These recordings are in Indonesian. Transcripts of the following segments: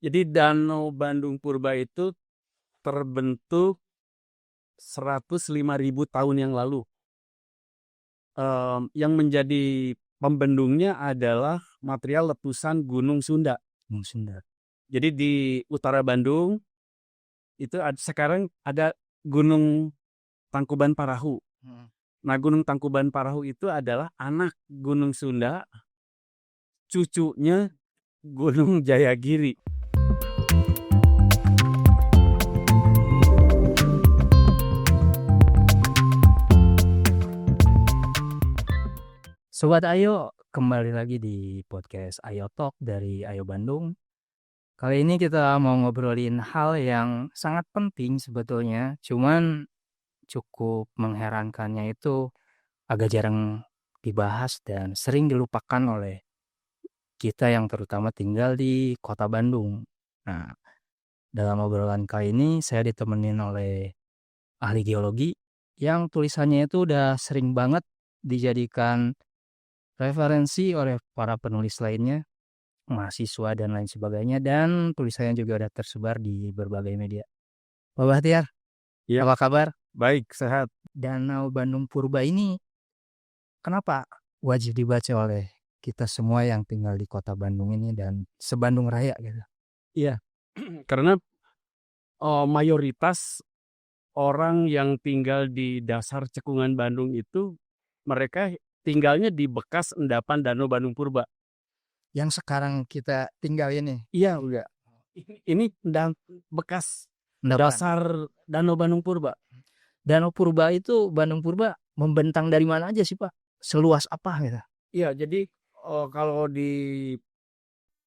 Jadi Danau Bandung Purba itu terbentuk 105.000 tahun yang lalu. Yang menjadi pembendungnya adalah material letusan Gunung Sunda. Jadi di utara Bandung itu sekarang ada Gunung Tangkuban Parahu. Nah, Gunung Tangkuban Parahu itu adalah anak Gunung Sunda, cucunya Gunung Jayagiri. Sobat Ayo, kembali lagi di podcast Ayo Talk dari Ayo Bandung. Kali ini kita mau ngobrolin hal yang sangat penting sebetulnya, cuman cukup mengherankannya itu agak jarang dibahas dan sering dilupakan oleh kita yang terutama tinggal di kota Bandung. Nah, dalam obrolan kali ini saya ditemenin oleh ahli geologi yang tulisannya itu udah sering banget dijadikan referensi oleh para penulis lainnya, mahasiswa dan lain sebagainya, dan tulisannya juga udah tersebar di berbagai media. Pak Bahtiar, Ya, apa kabar? baik, sehat. Danau Bandung Purba ini kenapa wajib dibaca oleh kita semua yang tinggal di kota Bandung ini dan se-Bandung Raya gitu? Iya, karena mayoritas orang yang tinggal di dasar cekungan Bandung itu mereka tinggalnya di bekas endapan Danau Bandung Purba. Yang sekarang kita tinggal ini, Iya, udah. Ini bekas endapan. dasar Danau Bandung Purba. Danau Purba itu, Bandung Purba membentang dari mana aja sih Pak? Seluas apa gitu? Iya, jadi kalau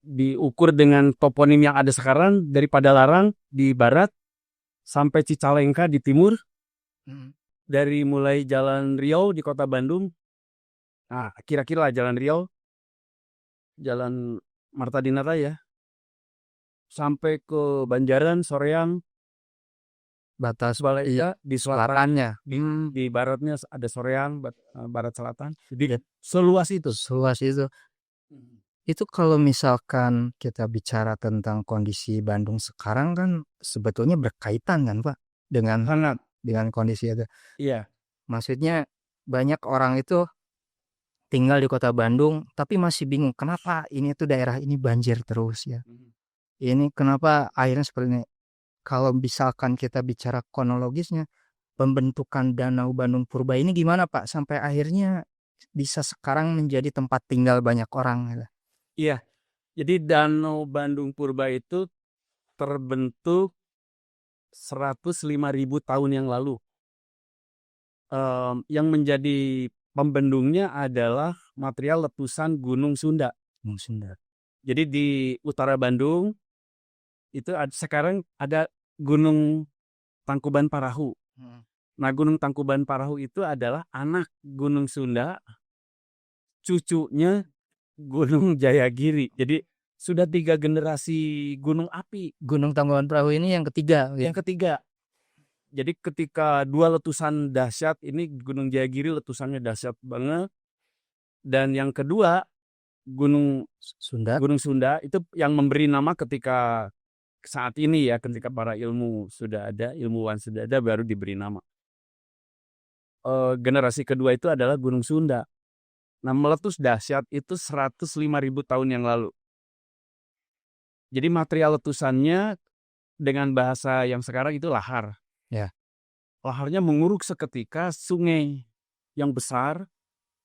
diukur dengan toponim yang ada sekarang dari Padalarang di barat sampai Cicalengka di timur, dari mulai Jalan Riau di kota Bandung, nah kira-kira Jalan Riau, Jalan Marta Dinata ya, sampai ke Banjaran, Soreang, Batas Balai di selatan, selatannya. di baratnya ada Soreang, barat selatan. Jadi Ya, seluas itu. seluas itu. Itu kalau misalkan kita bicara tentang kondisi Bandung sekarang kan sebetulnya berkaitan kan Pak dengan Sangat. kondisi itu. Iya. Maksudnya banyak orang itu tinggal di kota Bandung tapi masih bingung kenapa ini tuh daerah ini banjir terus ya. Ini kenapa akhirnya seperti ini. Kalau misalkan kita bicara kronologisnya, pembentukan Danau Bandung Purba ini gimana Pak sampai akhirnya bisa sekarang menjadi tempat tinggal banyak orang gitu. Iya. Jadi Danau Bandung Purba itu terbentuk 105.000 tahun yang lalu. Yang menjadi pembendungnya adalah material letusan Gunung Sunda. Jadi di utara Bandung itu sekarang ada Gunung Tangkuban Parahu. Nah, Gunung Tangkuban Parahu itu adalah anak Gunung Sunda, cucunya Gunung Jayagiri. Jadi sudah 3 generasi gunung api. Gunung Tangkuban Perahu ini yang ketiga. Yang ketiga. Jadi ketika 2 letusan dahsyat, ini Gunung Jayagiri letusannya dahsyat banget. Dan yang kedua, Gunung Sunda itu yang memberi nama ketika saat ini ya, ketika para ilmuwan sudah ada, baru diberi nama. Generasi kedua itu adalah Gunung Sunda. Nah, meletus dahsyat itu 105.000 tahun yang lalu. Jadi material letusannya dengan bahasa yang sekarang itu lahar. Ya. Laharnya menguruk seketika sungai yang besar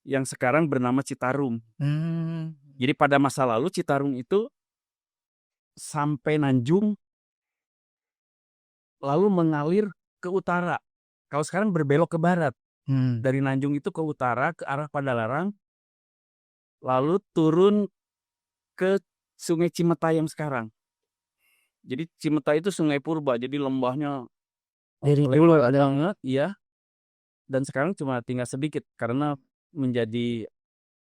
yang sekarang bernama Citarum. Jadi pada masa lalu Citarum itu sampai Nanjung lalu mengalir ke utara. Kalau sekarang berbelok ke barat. Dari Nanjung itu ke utara ke arah Padalarang, lalu turun ke Sungai Cimetay yang sekarang. Jadi Cimetay itu sungai purba, jadi lembahnya lebar banget, ya. Dan sekarang cuma tinggal sedikit karena menjadi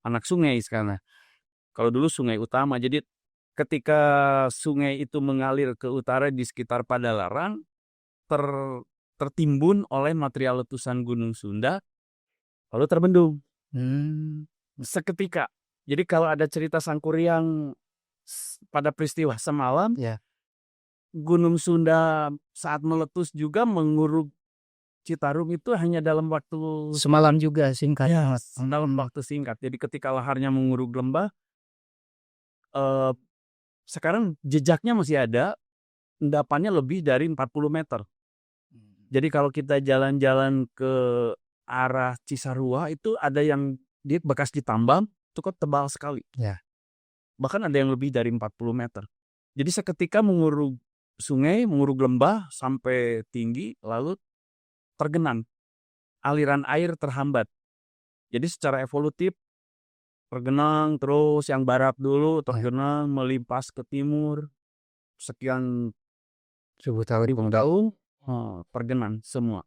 anak sungai sekarang. Kalau dulu sungai utama, jadi ketika sungai itu mengalir ke utara di sekitar Padalarang, tertimbun oleh material letusan Gunung Sunda, lalu terbendung. Seketika. Jadi kalau ada cerita Sangkuriang pada peristiwa semalam, Ya. Gunung Sunda saat meletus juga menguruk Citarum itu hanya dalam waktu Semalam juga singkat banget. dalam waktu singkat. Jadi ketika laharnya menguruk lembah, eh, sekarang jejaknya masih ada, endapannya lebih dari 40 meter. Jadi kalau kita jalan-jalan ke arah Cisarua itu ada yang dia bekas ditambang, itu kok tebal sekali. Ya. Bahkan ada yang lebih dari 40 meter. Jadi seketika menguruk sungai, menguruk lembah sampai tinggi, lalu tergenang. Aliran air terhambat. Jadi secara evolutif tergenang terus yang barat dulu tergenang melimpas ke timur sekian 1000 tahun. tergenang semua.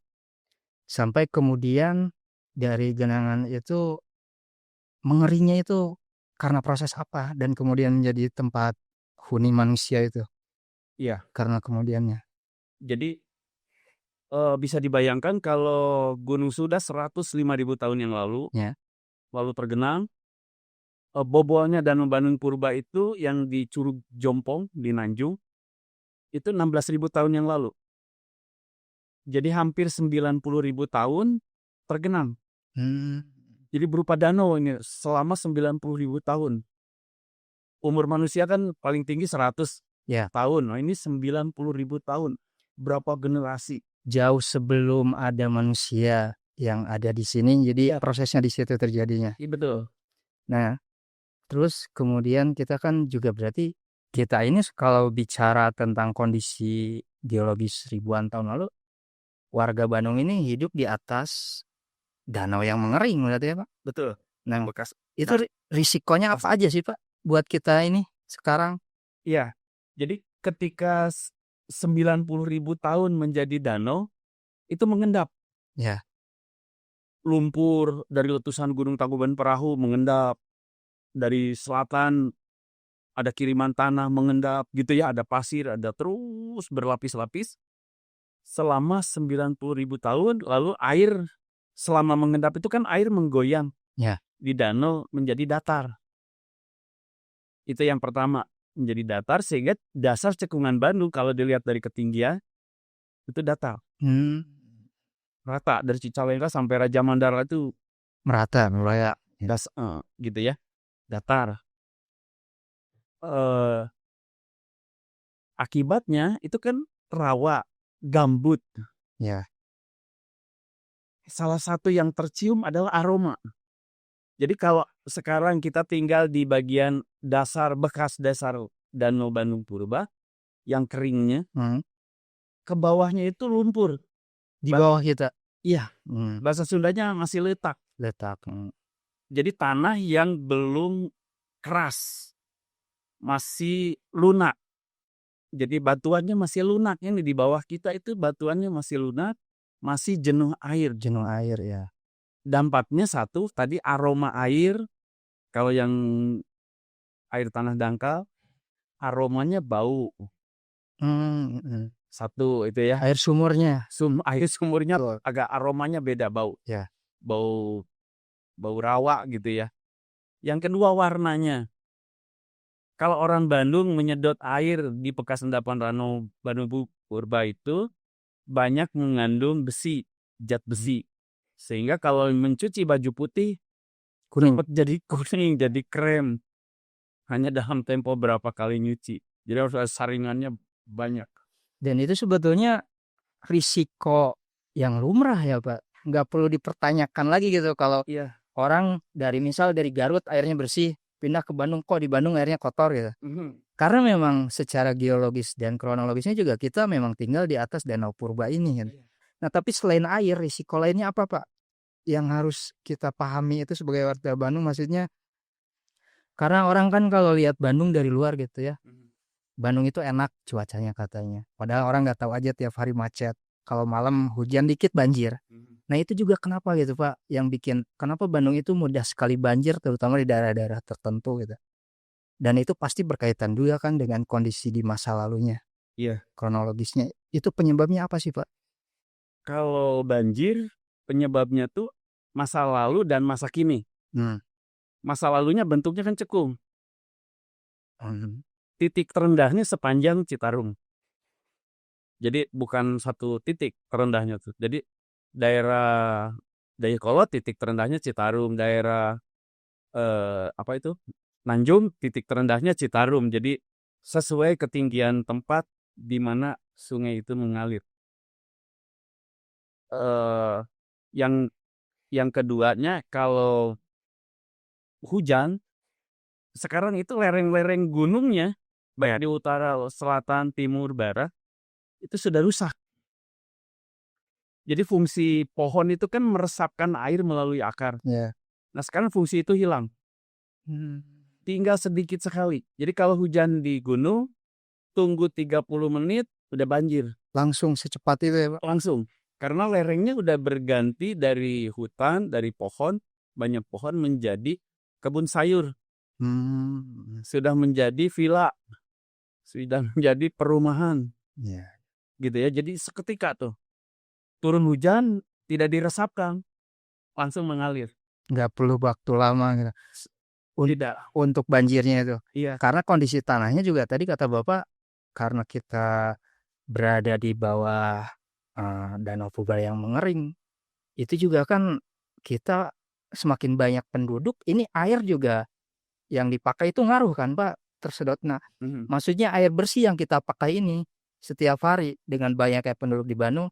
Sampai kemudian dari genangan itu mengeringnya itu karena proses apa dan kemudian menjadi tempat huni manusia itu Iya. karena kemudiannya. Jadi bisa dibayangkan kalau Gunung Sudah 105.000 tahun yang lalu, Ya. lalu tergenang, bobolnya Danau Bandung Purba itu yang di Curug Jompong di Nanjung, itu 16.000 tahun yang lalu. Jadi hampir 90.000 tahun tergenang. Jadi berupa danau ini selama 90.000 tahun. Umur manusia kan paling tinggi 100 tahun. Nah ini 90.000 tahun. Berapa generasi? Jauh sebelum ada manusia yang ada di sini, jadi prosesnya di situ terjadinya. Iya betul. Nah, terus kemudian kita kan juga berarti kita ini kalau bicara tentang kondisi geologis ribuan tahun lalu, warga Bandung ini hidup di atas danau yang mengering berarti ya Pak? Betul. Nah, Bekas. itu risikonya apa aja sih Pak buat kita ini sekarang? Iya. Jadi ketika 90.000 tahun menjadi danau, itu mengendap. Ya. Lumpur dari letusan Gunung Tangkuban Perahu mengendap. Dari selatan ada kiriman tanah mengendap gitu ya, ada pasir, ada terus berlapis-lapis. Selama 90.000 tahun, lalu air selama mengendap itu kan air menggoyang di danau menjadi datar. Itu yang pertama, menjadi datar sehingga dasar cekungan Bandung kalau dilihat dari ketinggian itu datar. Rata dari Cicalengka sampai Raja Mandala itu merata, gitu ya, datar. Akibatnya itu kan rawa, gambut. Ya. Salah satu yang tercium adalah aroma. Jadi kalau sekarang kita tinggal di bagian dasar, bekas dasar Danau Bandung Purba, yang keringnya, ke bawahnya itu lumpur. Di bawah kita? Iya. Bahasa Sundanya masih letak. Jadi tanah yang belum keras. Masih lunak. Jadi batuannya masih lunak. Ini di bawah kita itu batuannya masih lunak. Masih jenuh air. Jenuh air ya. Dampaknya satu, tadi aroma air. Kalau yang air tanah dangkal, aromanya bau. Satu itu ya. Air sumurnya. Air sumurnya agak aromanya beda bau. Ya. Bau rawa gitu ya. Yang kedua warnanya. Kalau orang Bandung menyedot air di bekas endapan Danau Bandung Purba itu banyak mengandung besi, zat besi. Sehingga kalau mencuci baju putih cepat jadi kuning, jadi krem. Hanya dalam tempo berapa kali nyuci. Jadi harus ada saringannya banyak. Dan itu sebetulnya risiko yang lumrah ya Pak. Nggak perlu dipertanyakan lagi gitu kalau orang dari Garut airnya bersih, pindah ke Bandung, kok di Bandung airnya kotor gitu. Karena memang secara geologis dan kronologisnya juga kita memang tinggal di atas Danau Purba ini kan. Nah tapi selain air, risiko lainnya apa Pak? Yang harus kita pahami itu sebagai warga Bandung, maksudnya karena orang kan kalau lihat Bandung dari luar gitu ya, Bandung itu enak cuacanya katanya. Padahal orang nggak tahu aja tiap hari macet. Kalau malam hujan dikit banjir. Nah itu juga kenapa gitu Pak, yang bikin kenapa Bandung itu mudah sekali banjir terutama di daerah-daerah tertentu gitu. Dan itu pasti berkaitan juga kan dengan kondisi di masa lalunya. Iya. Kronologisnya itu penyebabnya apa sih Pak? Kalau banjir penyebabnya tuh masa lalu dan masa kini. Masa lalunya bentuknya kan cekung. titik terendahnya sepanjang Citarum. Jadi bukan satu titik terendahnya tuh. Jadi daerah Dayakolot titik terendahnya Citarum, daerah apa itu? Nanjung titik terendahnya Citarum. Jadi sesuai ketinggian tempat di mana sungai itu mengalir. Eh yang yang keduanya kalau hujan sekarang itu lereng-lereng gunungnya baik di utara, selatan, timur, barat itu sudah rusak. Jadi fungsi pohon itu kan meresapkan air melalui akar. Ya. Nah sekarang fungsi itu hilang. Tinggal sedikit sekali. Jadi kalau hujan di gunung, tunggu 30 menit udah banjir. Langsung secepat itu ya Pak? Langsung. Karena lerengnya udah berganti dari hutan, dari pohon, banyak pohon menjadi kebun sayur. Sudah menjadi villa. Sudah menjadi perumahan. Ya. Gitu ya. Jadi seketika tuh. Turun hujan, tidak diresapkan. Langsung mengalir. Nggak perlu waktu lama gitu. Tidak. Untuk banjirnya itu. Iya. Karena kondisi tanahnya juga tadi kata Bapak, karena kita berada di bawah Danau Purba yang mengering, itu juga kan kita semakin banyak penduduk, ini air juga yang dipakai itu ngaruh kan Pak, tersedot. Nah, maksudnya air bersih yang kita pakai ini setiap hari dengan banyaknya penduduk di Bandung,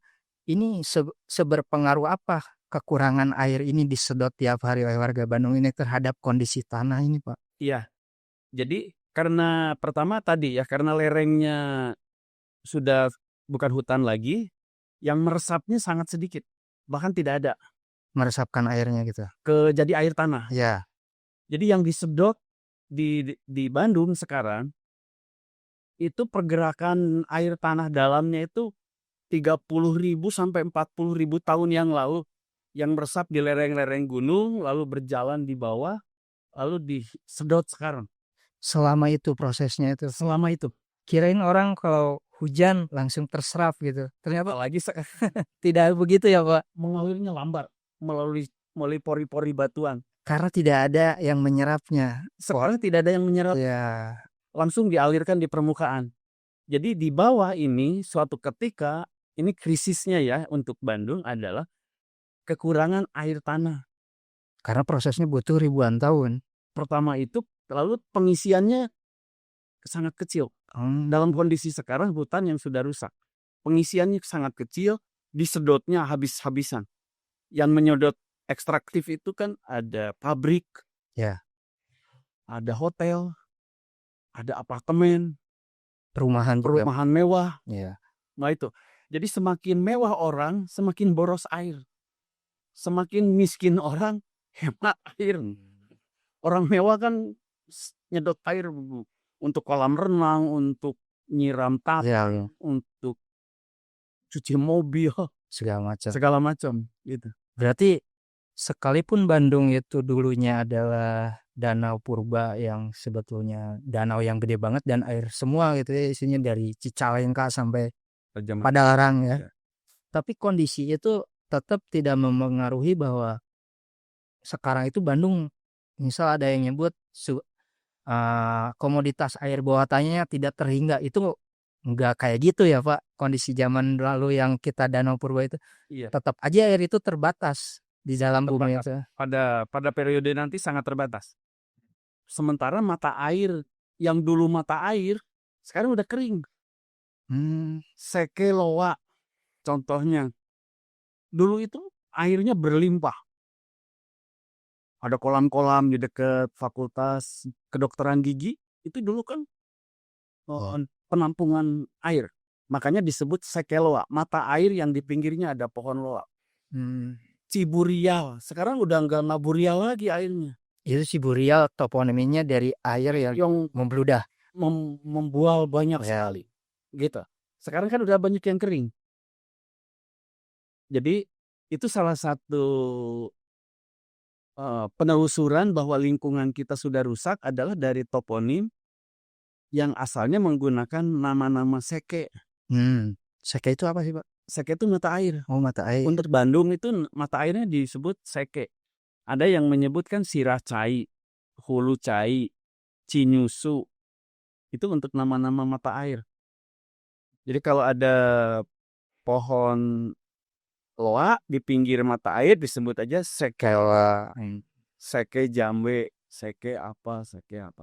ini seberpengaruh apa kekurangan air ini disedot tiap hari oleh warga Bandung ini terhadap kondisi tanah ini Pak? Iya. Jadi karena pertama tadi ya, karena lerengnya sudah bukan hutan lagi, yang meresapnya sangat sedikit, bahkan tidak ada. Meresapkan airnya gitu. Jadi air tanah. Ya. Jadi yang disedot di Bandung sekarang itu pergerakan air tanah dalamnya itu 30.000 sampai 40.000 tahun yang lalu yang meresap di lereng-lereng gunung lalu berjalan di bawah lalu disedot sekarang. Selama itu prosesnya itu. Selama itu. Kirain orang kalau hujan langsung terserap gitu. Ternyata Apalagi tidak begitu ya Pak. mengalirnya lambat melalui pori-pori batuan. Karena tidak ada yang menyerapnya. Sekarang tidak ada yang menyerap. Ya. Langsung dialirkan di permukaan. Jadi di bawah ini suatu ketika ini krisisnya ya untuk Bandung adalah kekurangan air tanah. Karena prosesnya butuh ribuan tahun. Pertama itu lalu pengisiannya sangat kecil. Dalam kondisi sekarang hutan yang sudah rusak. Pengisiannya sangat kecil, disedotnya habis-habisan. Yang menyedot ekstraktif itu kan ada pabrik, ya, ada hotel, ada apartemen, perumahan mewah. Ya. Nah itu. Jadi semakin mewah orang, semakin boros air. Semakin miskin orang, hemat air. Orang mewah kan nyedot air untuk kolam renang, untuk nyiram tanaman, untuk cuci mobil, segala macam gitu. Berarti sekalipun Bandung itu dulunya adalah danau purba yang sebetulnya danau yang gede banget dan air semua gitu ya, isinya dari Cicalengka sampai Padalarang ya. Tapi kondisi itu tetap tidak mempengaruhi bahwa sekarang itu Bandung misal ada yang nyebut komoditas air bawah tanahnya tidak terhingga, itu enggak kayak gitu ya Pak. Kondisi zaman lalu yang kita danau purba itu tetap aja air itu terbatas di dalam bumi itu. Pada periode nanti sangat terbatas. Sementara mata air yang dulu mata air sekarang udah kering. Seke Loa contohnya. Dulu itu airnya berlimpah. Ada kolam-kolam di dekat Fakultas Kedokteran Gigi. Itu dulu kan penampungan air. Makanya disebut Seke Loa. Mata air yang di pinggirnya ada pohon loa. Ciburial. Sekarang udah nggak Naburial lagi airnya. Itu Ciburial toponiminya dari air yang membludah. Membual banyak sekali. Gitu. Sekarang kan udah banyak yang kering. Jadi itu salah satu penelusuran bahwa lingkungan kita sudah rusak adalah dari toponim yang asalnya menggunakan nama-nama seke. Seke itu apa sih Pak? Seke itu mata air. Oh, mata air. Untuk Bandung itu mata airnya disebut seke. Ada yang menyebutkan Sirah Cai, Hulu Cai, Cinyusu, Itu untuk nama-nama mata air. Jadi kalau ada pohon loa di pinggir mata air disebut aja sekela, seke jambe, seke apa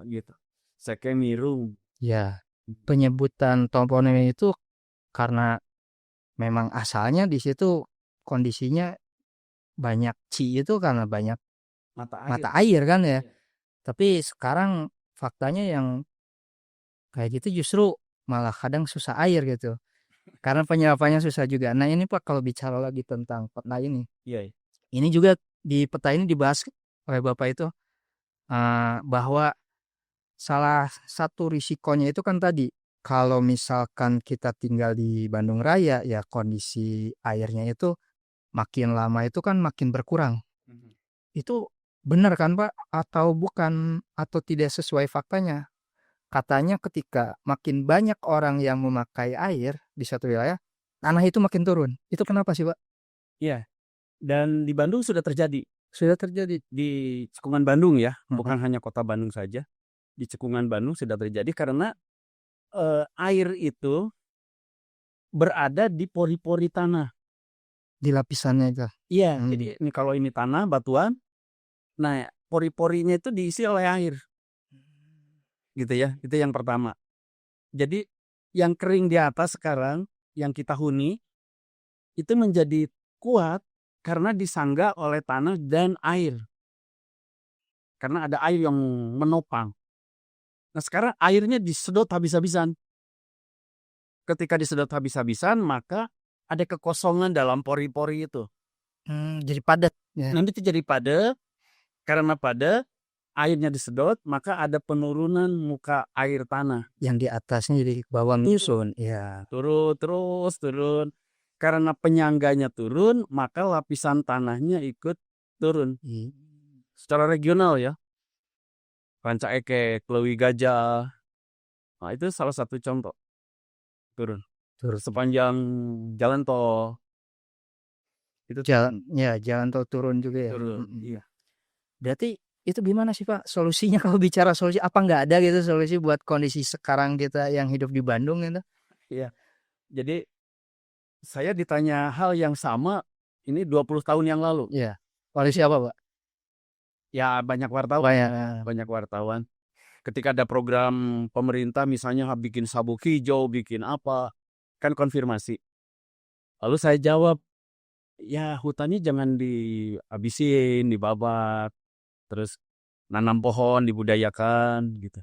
gitu. Seke mirung. Ya, penyebutan toponim itu karena memang asalnya di situ kondisinya banyak itu karena banyak mata air kan ya. Tapi sekarang faktanya yang kayak gitu justru malah kadang susah air gitu. Karena penyerapannya susah juga. Nah ini Pak, kalau bicara lagi tentang peta ini. Iya. Ini juga di peta ini dibahas oleh Bapak itu bahwa salah satu risikonya itu kan tadi, kalau misalkan kita tinggal di Bandung Raya ya kondisi airnya itu makin lama itu kan makin berkurang. Itu benar kan Pak? Atau bukan? Atau tidak sesuai faktanya? Katanya ketika makin banyak orang yang memakai air di satu wilayah, tanah itu makin turun. Itu kenapa sih Pak? Iya. Dan di Bandung sudah terjadi. Sudah terjadi. Di Cekungan Bandung ya, bukan hanya kota Bandung saja. Di Cekungan Bandung sudah terjadi karena air itu berada di pori-pori tanah. Di lapisannya itu. Iya, jadi ini kalau ini tanah, batuan, nah pori-porinya itu diisi oleh air. Gitu ya, itu yang pertama. Jadi yang kering di atas sekarang, yang kita huni, itu menjadi kuat karena disangga oleh tanah dan air. Karena ada air yang menopang. Nah sekarang airnya disedot habis-habisan. Ketika disedot habis-habisan, maka ada kekosongan dalam pori-pori itu. Jadi padat. Ya. Nanti itu jadi padat. Karena padat, airnya disedot, maka ada penurunan muka air tanah. Yang di atasnya jadi ke bawah nyusun. Ya. Turun. Karena penyangganya turun, maka lapisan tanahnya ikut turun. Secara regional ya. Ranca Ekek, Lewi Gajah. Nah itu salah satu contoh. Turun. Sepanjang jalan tol. Itu jalan tol turun juga ya. turun. Iya. Berarti itu gimana sih Pak solusinya kalau bicara solusi, apa nggak ada gitu solusi buat kondisi sekarang kita yang hidup di Bandung gitu? Iya. Jadi saya ditanya hal yang sama ini 20 tahun yang lalu. Iya. Solusi apa Pak? Ya banyak wartawan. Ketika ada program pemerintah misalnya bikin sabuk hijau, bikin apa, kan konfirmasi. Lalu saya jawab, ya hutannya jangan dihabisin, dibabat, terus nanam pohon, dibudayakan gitu.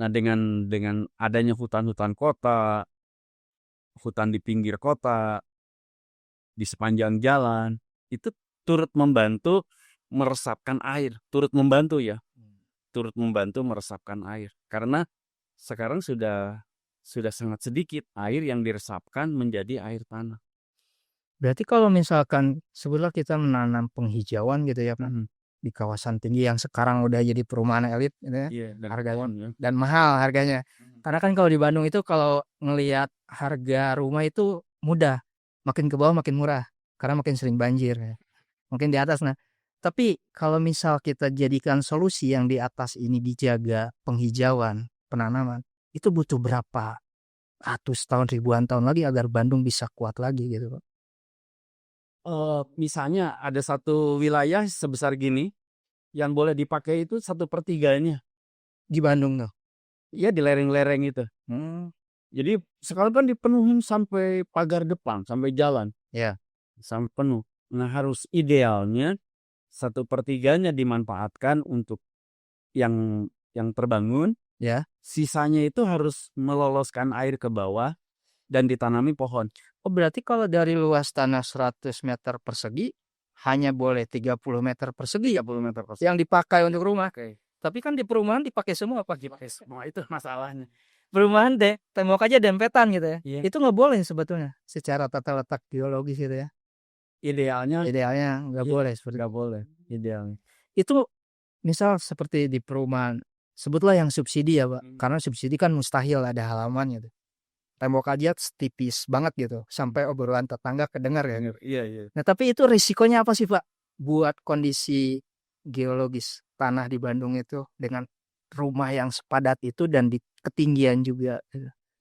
Nah dengan adanya hutan-hutan kota, hutan di pinggir kota, di sepanjang jalan, itu turut membantu meresapkan air, turut membantu meresapkan air. Karena sekarang sudah sangat sedikit air yang diresapkan menjadi air tanah. Berarti kalau misalkan sebetulnya kita menanam penghijauan gitu ya Pak, di kawasan tinggi yang sekarang udah jadi perumahan elit gitu ya, harganya dan mahal harganya. Karena kan kalau di Bandung itu kalau ngelihat harga rumah itu mudah, makin ke bawah makin murah karena makin sering banjir ya. Mungkin di atas. Nah, tapi kalau misal kita jadikan solusi yang di atas ini dijaga penghijauan, penanaman, itu butuh berapa ratus tahun, ribuan tahun lagi agar Bandung bisa kuat lagi gitu Pak. Misalnya ada satu wilayah sebesar gini yang boleh dipakai itu 1/3 di Bandung tuh. Iya di lereng-lereng itu. Jadi sekarang kan dipenuhin sampai pagar depan, sampai jalan. Ya. Sampai penuh. Nah harus idealnya 1/3 dimanfaatkan untuk yang terbangun. Ya. Sisanya itu harus meloloskan air ke bawah dan ditanami pohon. Oh berarti kalau dari luas tanah 100 meter persegi hanya boleh 30 meter persegi 30 meter persegi yang dipakai untuk rumah. Tapi kan di perumahan dipakai semua Pak. Dipakai semua, itu masalahnya. Perumahan tembok aja dempetan gitu ya. Iya. Itu nggak boleh sebetulnya secara tata letak geologis gitu ya. Idealnya nggak boleh seperti nggak boleh idealnya. Itu misal seperti di perumahan, sebutlah yang subsidi ya Pak, karena subsidi kan mustahil ada halaman gitu. Tembok aja tipis banget gitu, sampai obrolan tetangga kedengar ya. Iya. Nah tapi itu risikonya apa sih Pak buat kondisi geologis tanah di Bandung itu dengan rumah yang sepadat itu dan ketinggian juga.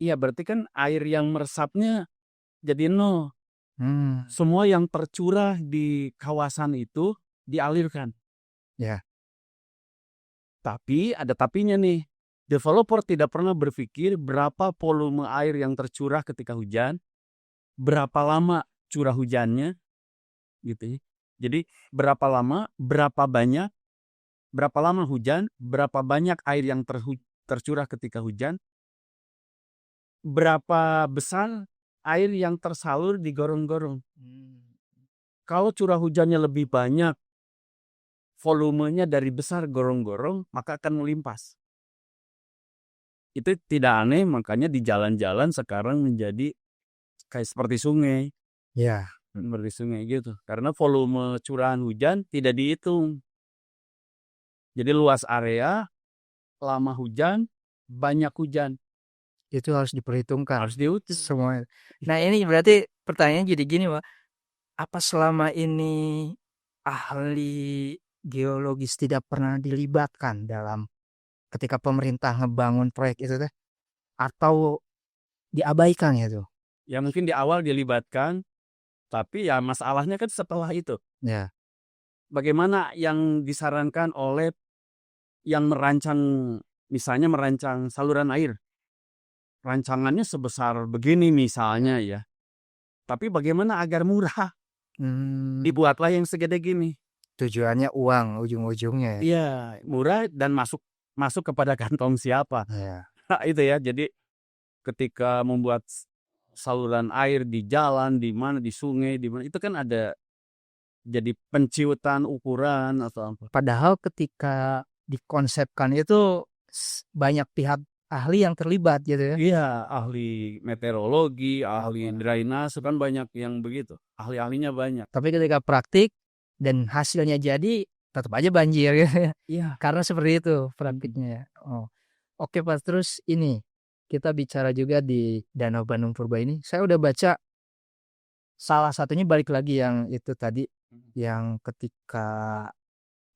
Iya, berarti kan air yang meresapnya jadi nol. Semua yang tercurah di kawasan itu dialirkan. Ya. Tapi ada tapinya nih. Developer tidak pernah berpikir berapa volume air yang tercurah ketika hujan, berapa lama curah hujannya, gitu ya. Jadi berapa lama, berapa lama hujan, berapa banyak air yang tercurah ketika hujan, berapa besar air yang tersalur di gorong-gorong. Kalau curah hujannya lebih banyak, volumenya dari besar gorong-gorong, maka akan melimpas. Itu tidak aneh, makanya di jalan-jalan sekarang menjadi kayak seperti sungai. Ya. Seperti sungai gitu. Karena volume curahan hujan tidak dihitung. Jadi luas area, lama hujan, banyak hujan. Itu harus diperhitungkan. Harus dihitung. Semua. Nah ini berarti pertanyaan jadi gini Pak. Apa selama ini ahli geologis tidak pernah dilibatkan dalam ketika pemerintah ngebangun proyek itu teh? Atau diabaikan ya tuh? Ya mungkin di awal dilibatkan, tapi ya masalahnya kan setelah itu. Ya. Bagaimana yang disarankan oleh yang merancang, misalnya merancang saluran air. Rancangannya sebesar begini misalnya ya. Tapi bagaimana agar murah? Dibuatlah yang segede gini. Tujuannya uang ujung-ujungnya ya. Iya, murah dan masuk kepada kantong siapa. Ya. Nah, itu ya. Jadi ketika membuat saluran air di jalan, di mana, di sungai, di mana, itu kan ada jadi penciutan ukuran atau apa. Padahal ketika dikonsepkan itu banyak pihak ahli yang terlibat gitu ya. Iya, ahli meteorologi, ahli drainase, kan banyak yang begitu. Ahli-ahlinya banyak. Tapi ketika praktik dan hasilnya jadi tetap aja banjir gitu ya. Iya. Karena seperti itu praktiknya. Oh. Oke Pak, terus ini kita bicara juga di Danau Bandung Purba ini. Saya udah baca salah satunya balik lagi yang itu tadi yang ketika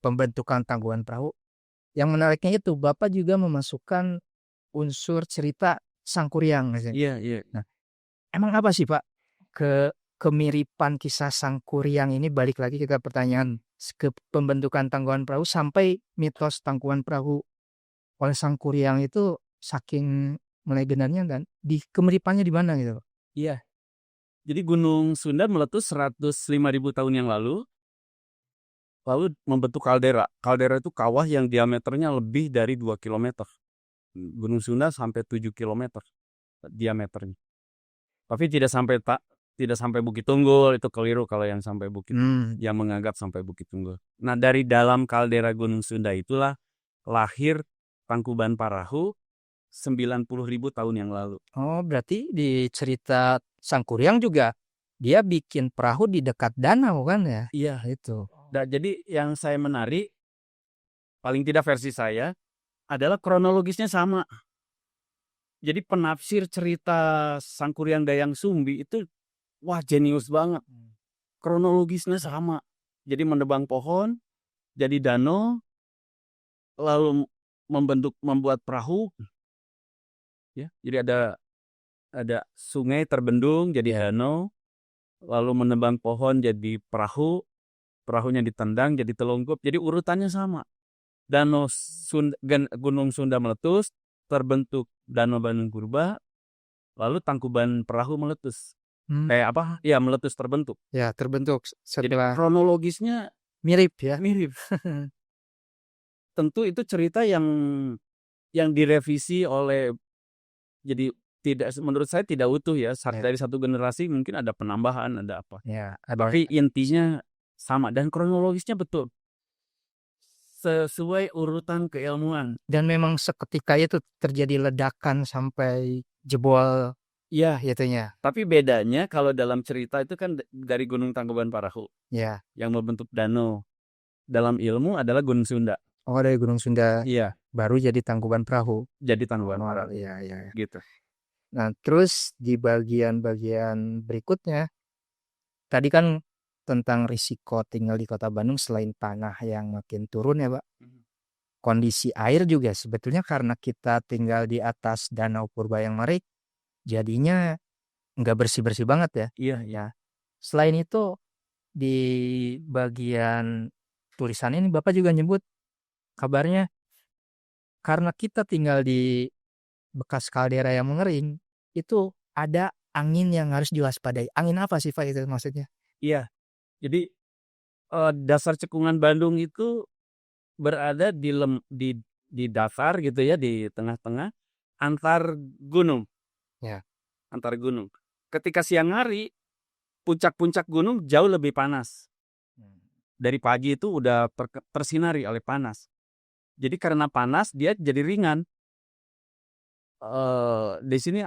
pembentukan tangguhan perahu. Yang menariknya itu Bapak juga memasukkan unsur cerita Sangkuriang. Iya, iya. Nah, emang apa sih Pak kemiripan kisah Sangkuriang ini, balik lagi ke pertanyaan ke pembentukan tangguhan perahu sampai mitos tangguhan perahu oleh Sangkuriang itu saking melegendarnya, dan di kemiripannya di mana gitu Pak? Iya. Jadi Gunung Sunda meletus 105.000 tahun yang lalu membentuk kaldera. Kaldera itu kawah yang diameternya lebih dari 2 km. Gunung Sunda sampai 7 km diameternya. Tapi tidak sampai Bukit Tunggul, itu keliru kalau yang sampai Bukit, yang menganggap sampai Bukit Tunggul. Nah, dari dalam kaldera Gunung Sunda itulah lahir Tangkuban Parahu 90.000 tahun yang lalu. Oh, berarti di cerita Sangkuriang juga dia bikin perahu di dekat danau kan ya? Iya, itu. Nah, jadi yang saya menarik, paling tidak versi saya, adalah kronologisnya sama. Jadi penafsir cerita Sangkuriang Dayang Sumbi itu, wah jenius banget. Kronologisnya sama. Jadi menebang pohon, jadi danau, lalu membuat perahu. Ya, jadi ada sungai terbendung jadi danau, lalu menebang pohon jadi perahu, perahunya ditendang jadi telungkup. Jadi urutannya sama. Gunung Sunda meletus, terbentuk Danau Bandung Purba, lalu Tangkuban Perahu meletus. Kayak apa? Ya, meletus terbentuk. Ya, terbentuk Jadi setelah kronologisnya mirip ya. mirip. Tentu itu cerita yang direvisi oleh, jadi tidak, menurut saya tidak utuh ya. Dari satu generasi mungkin ada penambahan, ada apa. Ya, Tapi intinya sama dan kronologisnya betul. Sesuai urutan keilmuan. Dan memang seketika itu terjadi ledakan sampai jebol. Iya, itunya. Tapi bedanya kalau dalam cerita itu kan dari Gunung Tangkuban Parahu. Ya. Yang membentuk danau. Dalam ilmu adalah Gunung Sunda. Oh, dari Gunung Sunda. Iya. Baru jadi Tangkuban Perahu. Jadi Tangkuban Perahu. Iya. Gitu. Nah, terus di bagian-bagian berikutnya, tadi kan tentang risiko tinggal di Kota Bandung selain tanah yang makin turun ya Pak. kondisi air juga sebetulnya karena kita tinggal di atas Danau Purba yang Merik, jadinya nggak bersih-bersih banget ya. Iya, iya. Ya. Selain itu di bagian tulisan ini Bapak juga nyebut kabarnya karena kita tinggal di bekas kaldera yang mengering, itu ada angin yang harus diwaspadai. Angin apa sih Pak itu maksudnya? Iya. Jadi dasar cekungan Bandung itu berada di dasar gitu ya, di tengah-tengah antar gunung. Ya. Antar gunung. Ketika siang hari, puncak-puncak gunung jauh lebih panas. Dari pagi itu udah tersinari oleh panas. Jadi karena panas dia jadi ringan. Di sini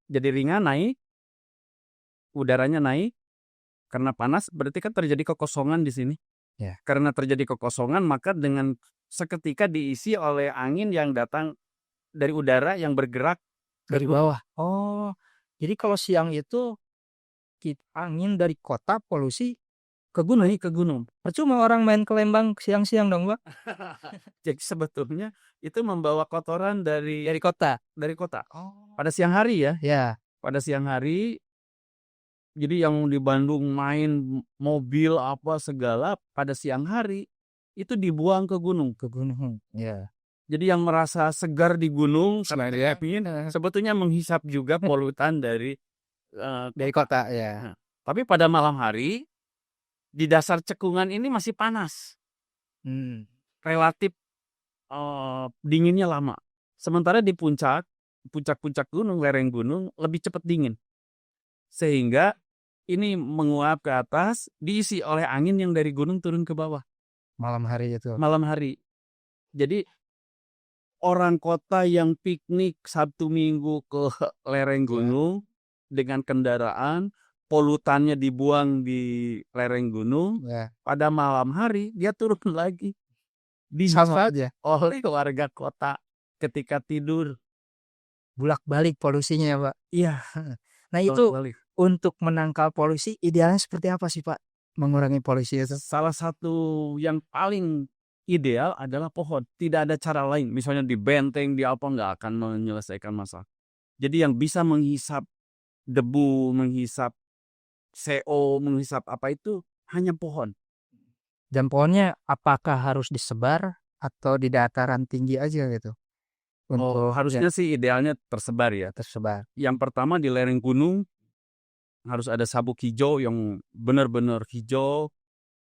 jadi ringan, naik, udaranya naik. Karena panas berarti kan terjadi kekosongan di sini. Ya. Karena terjadi kekosongan maka dengan seketika diisi oleh angin yang datang dari udara yang bergerak Dari bawah. Oh, jadi kalau siang itu angin dari kota polusi ke gunung. ke gunung. Percuma orang main ke Lembang siang-siang dong, Pak. Jadi sebetulnya itu membawa kotoran dari kota. kota. Oh. Pada siang hari ya. Ya. Pada siang hari. Jadi yang di Bandung main mobil apa segala pada siang hari itu dibuang ke gunung. Ya. Jadi yang merasa segar di gunung sebetulnya menghisap juga polutan dari kota ya. Nah, tapi pada malam hari di dasar cekungan ini masih panas. Relatif dinginnya lama. Sementara di puncak-puncak gunung, lereng gunung lebih cepat dingin. Sehingga ini menguap ke atas, diisi oleh angin yang dari gunung turun ke bawah. Malam hari itu. Malam hari. Jadi orang kota yang piknik Sabtu Minggu ke lereng gunung dengan kendaraan, polutannya dibuang di lereng gunung. Pada malam hari dia turun lagi. Dihisap oleh warga kota ketika tidur. Bulak-balik polusinya ya Pak. Iya. Nah itu untuk menangkal polusi idealnya seperti apa sih Pak? Mengurangi polusi itu? Salah satu yang paling ideal adalah pohon. Tidak ada cara lain. Misalnya di benteng, di apa nggak akan menyelesaikan masalah. Jadi yang bisa menghisap debu, menghisap CO, menghisap apa itu hanya pohon. Dan pohonnya apakah harus disebar atau di dataran tinggi aja gitu? Harusnya sih idealnya tersebar ya. Tersebar. Yang pertama di lereng gunung harus ada sabuk hijau yang benar-benar hijau.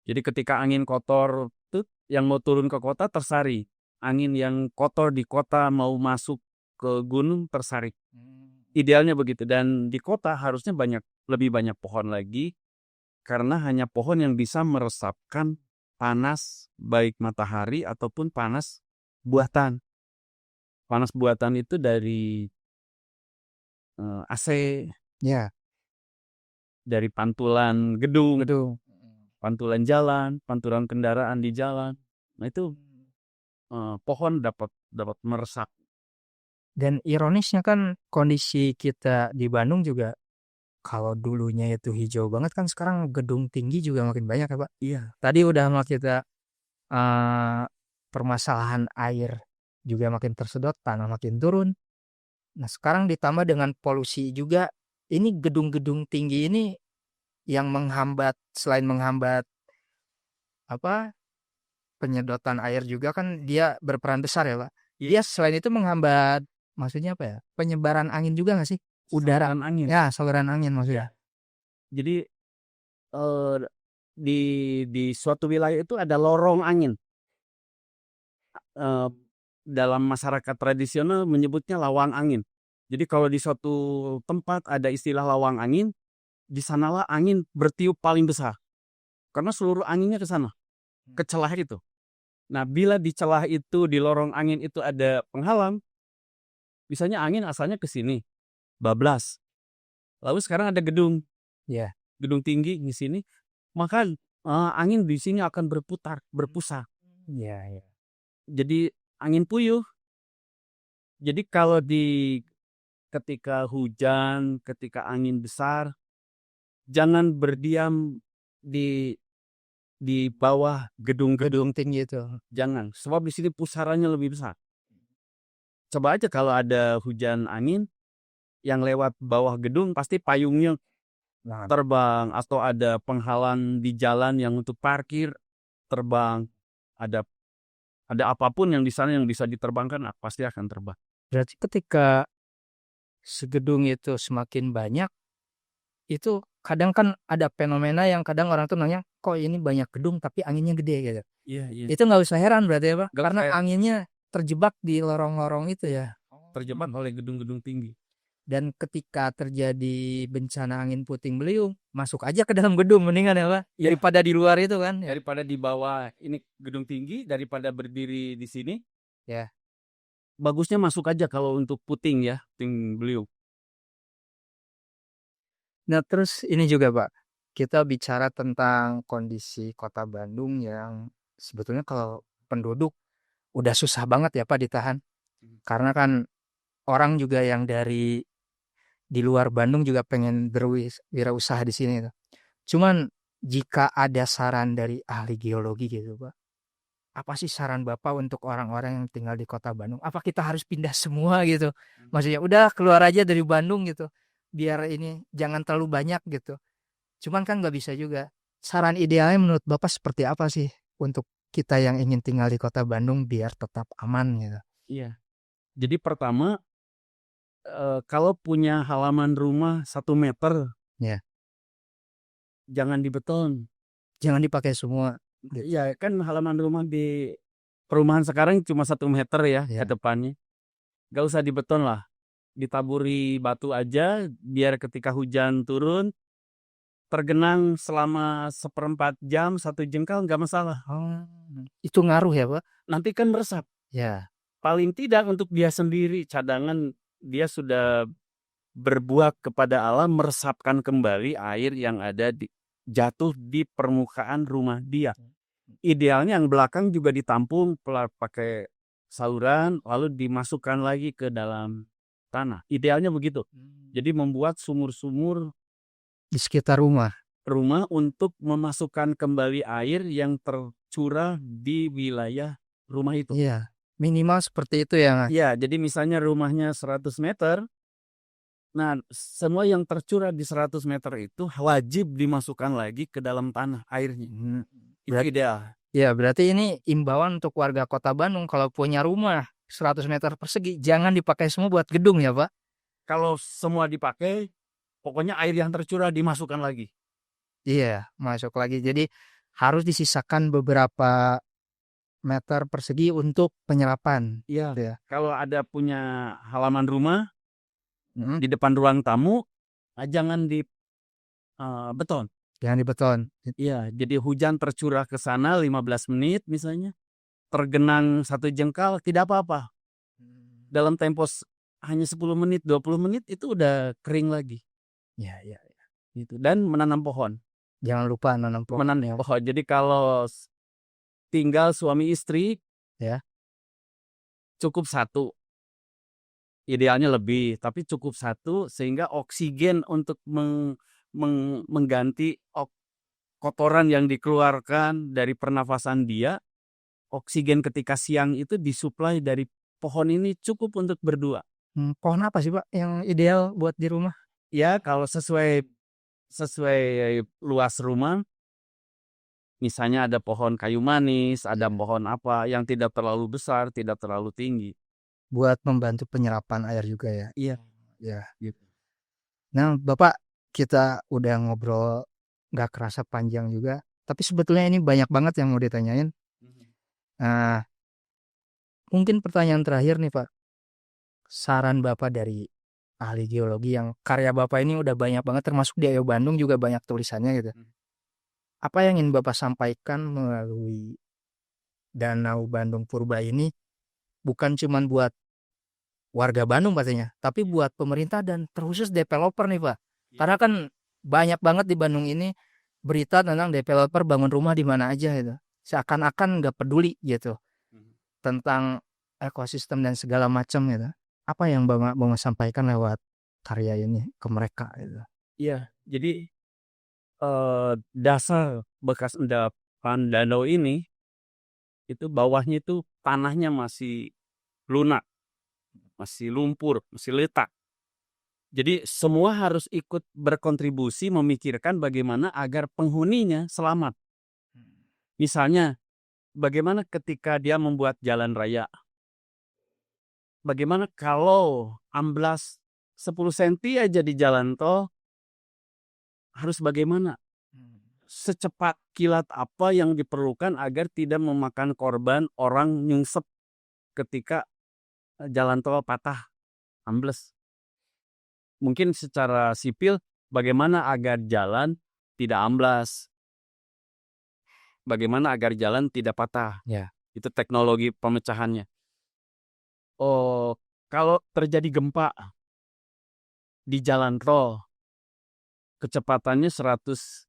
Jadi ketika angin kotor tuh yang mau turun ke kota tersari. Angin yang kotor di kota mau masuk ke gunung tersari. Idealnya begitu. Dan di kota harusnya lebih banyak pohon lagi. Karena hanya pohon yang bisa meresapkan panas baik matahari ataupun panas buatan. Panas buatan itu dari AC, ya, dari pantulan gedung, pantulan jalan, pantulan kendaraan di jalan. Nah itu pohon dapat meresap. Dan ironisnya kan kondisi kita di Bandung juga kalau dulunya itu hijau banget kan sekarang gedung tinggi juga makin banyak ya Pak. Iya. Tadi udah sama kita permasalahan air juga makin tersedot, tanah makin turun. Nah sekarang ditambah dengan polusi juga, ini gedung-gedung tinggi ini yang selain menghambat penyedotan air juga kan dia berperan besar ya Pak. Dia selain itu menghambat, maksudnya apa ya? Penyebaran angin juga nggak sih? Udara. Saluran angin. Ya, saluran angin maksudnya. Jadi di suatu wilayah itu ada lorong angin. Dalam masyarakat tradisional menyebutnya lawang angin. Jadi kalau di suatu tempat ada istilah lawang angin, di sanalah angin bertiup paling besar. Karena seluruh anginnya ke sana, ke celah itu. Nah, bila di celah itu, di lorong angin itu ada penghalang, misalnya angin asalnya ke sini, bablas. Lalu sekarang ada gedung, gedung tinggi di sini, maka angin di sini akan berpusat. Jadi angin puyuh. Jadi kalau ketika hujan, ketika angin besar, jangan berdiam di di bawah gedung-gedung. Gedung tinggi itu. Jangan, sebab di sini pusarannya lebih besar. Coba aja kalau ada hujan angin yang lewat bawah gedung, pasti payungnya Nah, terbang, atau ada penghalang di jalan yang untuk parkir terbang. Ada apapun yang di sana yang bisa diterbangkan, pasti akan terbang. berarti ketika segedung itu semakin banyak, itu kadang kan ada fenomena yang kadang orang tuh nanya, kok ini banyak gedung tapi anginnya gede gitu. Iya, iya. Itu nggak usah heran berarti ya Pak, Nggak karena usah heran. anginnya terjebak di lorong-lorong itu ya. Terjebak oleh gedung-gedung tinggi. Dan ketika terjadi bencana angin puting beliung, masuk aja ke dalam gedung mendingan ya Pak, Iya. daripada di luar itu kan. Ya. Daripada di bawah ini gedung tinggi, daripada berdiri di sini, Ya. bagusnya masuk aja kalau untuk puting ya, puting beliung. Nah terus ini juga Pak, kita bicara tentang kondisi kota Bandung yang sebetulnya kalau penduduk udah susah banget ya Pak ditahan. Karena kan orang juga yang dari di luar Bandung juga pengen berwirausaha di sini tuh. Cuman jika ada saran dari ahli geologi gitu Pak, apa sih saran Bapak untuk orang-orang yang tinggal di kota Bandung? Apa kita harus pindah semua gitu? Maksudnya udah keluar aja dari Bandung gitu, biar ini jangan terlalu banyak gitu. Cuman kan nggak bisa juga. Saran idealnya menurut Bapak seperti apa sih untuk kita yang ingin tinggal di kota Bandung biar tetap aman gitu? Iya. Jadi pertama, kalau punya halaman rumah 1 meter, Ya. jangan dibeton. Jangan dipakai semua. Iya, kan halaman rumah di perumahan sekarang cuma 1 meter ya ke Ya. depannya. Gak usah dibeton lah. Ditaburi batu aja, biar ketika hujan turun, tergenang selama 1/4 jam, 1 jengkal nggak masalah. Oh, itu ngaruh ya Pak? Nanti kan meresap. Ya. Paling tidak untuk dia sendiri, cadangan dia sudah berbuat kepada alam, meresapkan kembali air yang ada jatuh di permukaan rumah dia. Idealnya yang belakang juga ditampung pakai saluran, lalu dimasukkan lagi ke dalam tanah. Idealnya begitu. Jadi membuat sumur-sumur Di sekitar rumah. untuk memasukkan kembali air yang tercurah di wilayah rumah itu. Iya. Minimal seperti itu ya. Iya, jadi misalnya rumahnya 100 meter, nah semua yang tercurah di 100 meter itu wajib dimasukkan lagi ke dalam tanah airnya. Itu ideal. Ya berarti ini imbauan untuk warga kota Bandung kalau punya rumah 100 meter persegi jangan dipakai semua buat gedung ya Pak. Kalau semua dipakai, pokoknya air yang tercurah dimasukkan lagi. Iya masuk lagi. Jadi harus disisakan beberapa meter persegi untuk penyerapan. Iya. Ya. Kalau ada punya halaman rumah Mm-mm. di depan ruang tamu, jangan di beton. Jangan dibeton. Iya, jadi hujan tercurah ke sana 15 menit misalnya, tergenang 1 jengkal tidak apa-apa. Dalam tempo hanya 10 menit, 20 menit itu udah kering lagi. Ya, ya, ya. Gitu. Dan menanam pohon. Jangan lupa nanam pohon. Menanam pohon. Jadi kalau tinggal suami istri, Ya. cukup 1. Idealnya lebih, tapi cukup 1 sehingga oksigen untuk mengganti kotoran yang dikeluarkan dari pernafasan dia, oksigen ketika siang itu disuplai dari pohon ini cukup untuk berdua. Pohon apa sih Pak yang ideal buat di rumah? Ya, kalau sesuai luas rumah, misalnya ada pohon kayu manis, ada pohon apa yang tidak terlalu besar, tidak terlalu tinggi. Buat membantu penyerapan air juga ya. Iya. Ya. Gitu. Nah Bapak kita udah ngobrol nggak kerasa panjang juga. Tapi sebetulnya ini banyak banget yang mau ditanyain. Nah, mungkin pertanyaan terakhir nih Pak. Saran Bapak dari ahli geologi yang karya Bapak ini udah banyak banget termasuk di Ayo Bandung juga banyak tulisannya gitu. Apa yang ingin Bapak sampaikan melalui Danau Bandung Purba ini bukan cuman buat warga Bandung pastinya, tapi buat pemerintah dan terkhusus developer nih Pak. Karena kan banyak banget di Bandung ini berita tentang developer bangun rumah di mana aja gitu. Seakan-akan nggak peduli gitu tentang ekosistem dan segala macam gitu. Apa yang Bapak mau sampaikan lewat karya ini ke mereka gitu? Iya, jadi dasar bekas endap endapan danau ini, itu bawahnya itu tanahnya masih lunak, masih lumpur, masih letak. Jadi semua harus ikut berkontribusi memikirkan bagaimana agar penghuninya selamat. Misalnya, bagaimana ketika dia membuat jalan raya? Bagaimana kalau amblas 10 senti aja di jalan tol, harus bagaimana? Secepat kilat apa yang diperlukan agar tidak memakan korban orang nyungsep ketika jalan tol patah, ambles. Mungkin secara sipil, bagaimana agar jalan tidak amblas? Bagaimana agar jalan tidak patah? Ya. Itu teknologi pemecahannya. Oh, kalau terjadi gempa di jalan tol, kecepatannya 100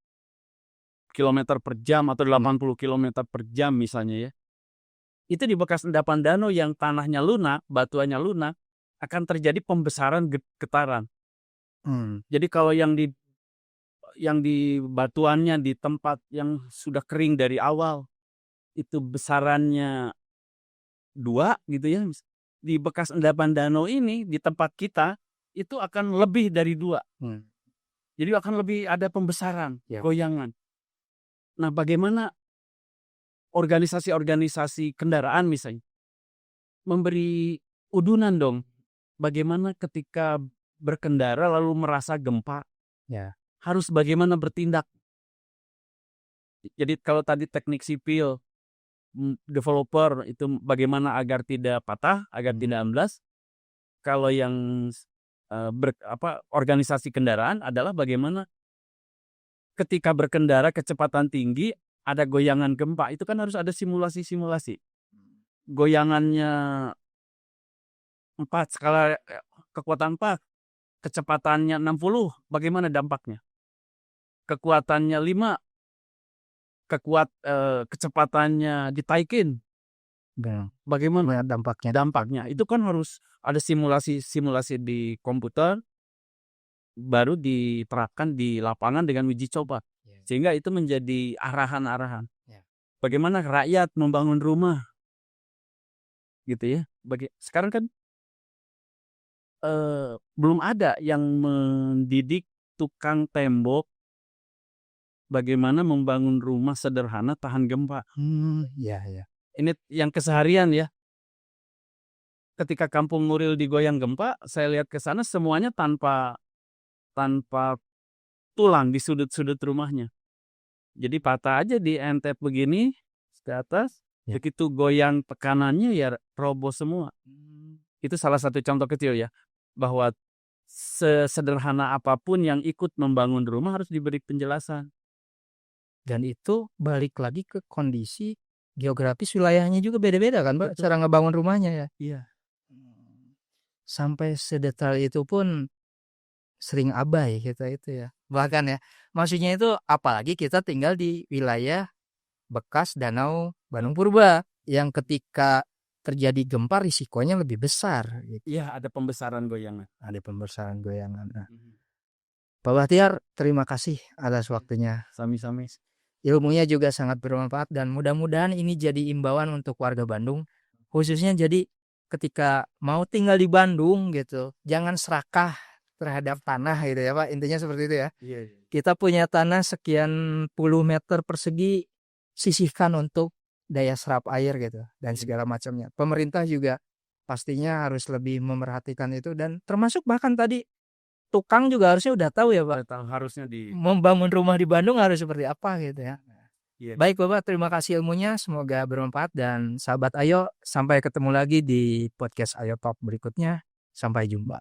km per jam atau 80 km per jam misalnya ya. Itu di bekas endapan danau yang tanahnya lunak, batuannya lunak, akan terjadi pembesaran getaran. Jadi kalau yang di batuannya di tempat yang sudah kering dari awal, itu besarannya 2 gitu ya. Di bekas endapan danau ini, di tempat kita, itu akan lebih dari 2. Jadi akan lebih ada pembesaran, goyangan. Nah, bagaimana organisasi-organisasi kendaraan misalnya memberi udunan dong. Bagaimana ketika berkendara lalu merasa gempa, harus bagaimana bertindak. Jadi kalau tadi teknik sipil, developer itu bagaimana agar tidak patah, agar tidak amblas. Kalau yang organisasi kendaraan adalah bagaimana ketika berkendara kecepatan tinggi, ada goyangan gempa, itu kan harus ada simulasi-simulasi. Goyangannya 4, skala kekuatan 4, kecepatannya 60, bagaimana dampaknya? Kekuatannya 5, kecepatannya ditaikin, bagaimana dampaknya? dampaknya? Itu kan harus ada simulasi di komputer, baru diterapkan di lapangan dengan uji coba. Sehingga itu menjadi arahan-arahan. Bagaimana rakyat membangun rumah, gitu ya. Sekarang kan belum ada yang mendidik tukang tembok bagaimana membangun rumah sederhana tahan gempa. Ini yang keseharian ya. Ketika Kampung Nuril digoyang gempa, saya lihat ke sana semuanya tanpa tulang di sudut-sudut rumahnya. Jadi patah aja di entep begini ke atas, begitu goyang tekanannya ya roboh semua. Itu salah satu contoh kecil ya, bahwa sesederhana apapun yang ikut membangun rumah harus diberi penjelasan. Dan itu balik lagi ke kondisi geografis wilayahnya juga beda-beda kan, Pak, cara ngebangun rumahnya ya. Iya. Sampai sedetail itu pun sering abai kita itu ya. Bahkan ya, maksudnya itu apalagi kita tinggal di wilayah bekas Danau Bandung Purba yang ketika terjadi gempa risikonya lebih besar. Iya, ada pembesaran goyangan. Ada pembesaran goyangan. Pak Bahtiar, terima kasih atas waktunya. Sami-sami. Ilmunya juga sangat bermanfaat dan mudah-mudahan ini jadi imbauan untuk warga Bandung. Khususnya jadi ketika mau tinggal di Bandung gitu, jangan serakah terhadap tanah gitu ya Pak. Intinya seperti itu ya. Iya. Kita punya tanah sekian puluh meter persegi, sisihkan untuk daya serap air gitu dan segala macamnya. Pemerintah juga pastinya harus lebih memerhatikan itu dan termasuk bahkan tadi tukang juga harusnya udah tahu ya Pak. Harusnya membangun rumah di Bandung harus seperti apa gitu ya. Yeah. Baik Bapak, terima kasih ilmunya, semoga bermanfaat dan sahabat Ayo sampai ketemu lagi di podcast Ayo Talk berikutnya. Sampai jumpa.